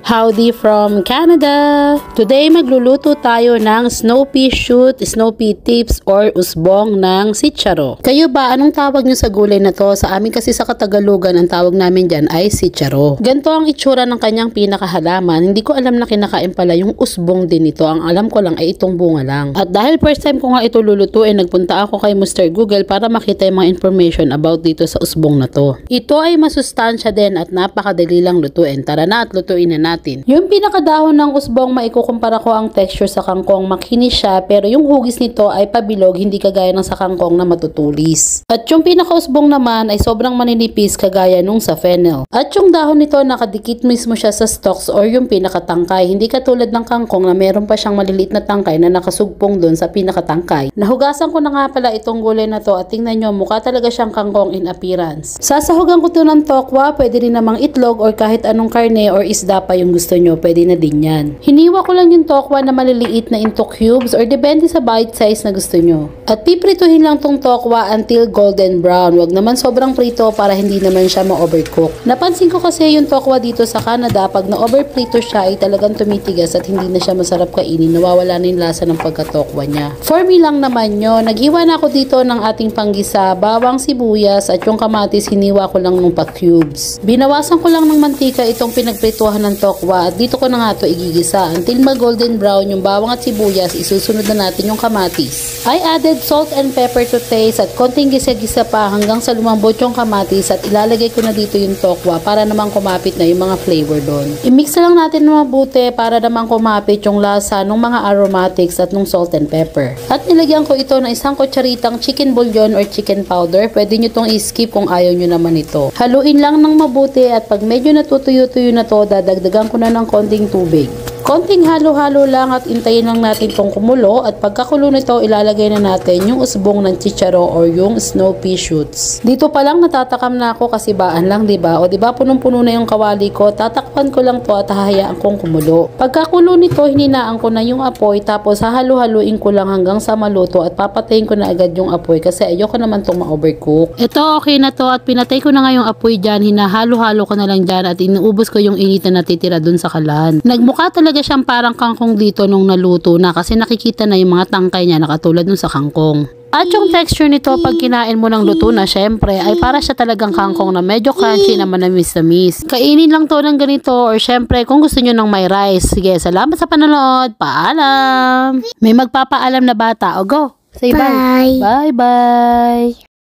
Howdy from Canada! Today magluluto tayo ng snow pea shoot, snow pea tips or usbong ng sitcharo. Kayo ba, anong tawag nyo sa gulay na to? Sa amin kasi sa Katagalugan, ang tawag namin dyan ay sitcharo. Ganito ang itsura ng kanyang pinakahalaman. Hindi ko alam na kinakain pala yung usbong din ito. Ang alam ko lang ay itong bunga lang. At dahil first time ko nga ito lulutuin, nagpunta ako kay Mr. Google para makita yung mga information about dito sa usbong na to. Ito ay masustansya din at napakadali lang lutuin. Tara na at lutuin na natin. Yung pinakadahon ng usbong, maikukumpara ko ang texture sa kangkong, makinis siya pero yung hugis nito ay pabilog, hindi kagaya ng sa kangkong na matutulis. At yung pinakausbong naman ay sobrang maninipis kagaya nung sa fennel. At yung dahon nito nakadikit mismo siya sa stalks or yung pinakatangkay, hindi katulad ng kangkong na meron pa siyang maliliit na tangkay na nakasugpong doon sa pinakatangkay. Nahugasan ko na nga pala itong gulay na to at tingnan nyo, mukha talaga siyang kangkong in appearance. Sasahugan ko to ng tokwa, pwede rin namang itlog or kahit anong karne or isda pa yung gusto nyo, pwede na din yan. Hiniwa ko lang yung tokwa na maliliit na into cubes or depende sa bite size na gusto nyo. At piprituhin lang tong tokwa until golden brown. Wag naman sobrang prito para hindi naman siya ma-overcook. Napansin ko kasi yung tokwa dito sa Canada, pag na-overprito siya ay talagang tumitigas at hindi na siya masarap kainin. Nawawala na yung lasa ng pagkatokwa niya. For me lang naman yun, naghiwa na ako dito ng ating panggisa, bawang, sibuyas at yung kamatis hiniwa ko lang ng pa-cubes. Binawasan ko lang ng mantika itong pinagprituhan ng tokwa at dito ko na nga to igigisa until mag-golden brown yung bawang at sibuyas. Isusunod na natin yung kamatis. I added salt and pepper to taste at konting gisa-gisa pa hanggang sa lumambot yung kamatis at ilalagay ko na dito yung tokwa para naman kumapit na yung mga flavor doon. I-mix na lang natin ng mabuti para naman kumapit yung lasa ng mga aromatics at ng salt and pepper. At nilagyan ko ito ng isang kutsaritang chicken bouillon or chicken powder. Pwede nyo itong i-skip kung ayaw nyo naman ito. Haluin lang ng mabuti at pag medyo natutuyo-tuyo na to, dadagdagan ko na ng konting tubig. Konting halo-halo lang at intayin lang natin itong kumulo at pagkakulo nito ilalagay na natin yung usbong ng chicharo or yung snow pea shoots. Dito pa lang natatakam na ako kasi baan lang, diba? O diba punong-puno na yung kawali ko, tatakpan ko lang to at hahayaan kong kumulo. Pagkakulo nito hininaan ko na yung apoy tapos hahalo-haluin ko lang hanggang sa maluto at papatayin ko na agad yung apoy kasi ayoko naman itong ma-overcook. Ito okay na to at pinatay ko na nga yung apoy dyan, hinahalo-halo ko na lang dyan at inuubos ko yung init na natitira dun sa kalan. Nagmukha talaga siyang parang kangkong dito nung naluto na kasi nakikita na yung mga tangkay niya nakatulad nung sa kangkong. At yung texture nito pag kinain mo ng luto na syempre ay para siya talagang kangkong na medyo crunchy na manamis-namis. Kainin lang to ng ganito or syempre kung gusto nyo ng may rice. Sige, salamat sa panonood. Paalam! May magpapaalam na bata. O go! Say bye! Bye! Bye!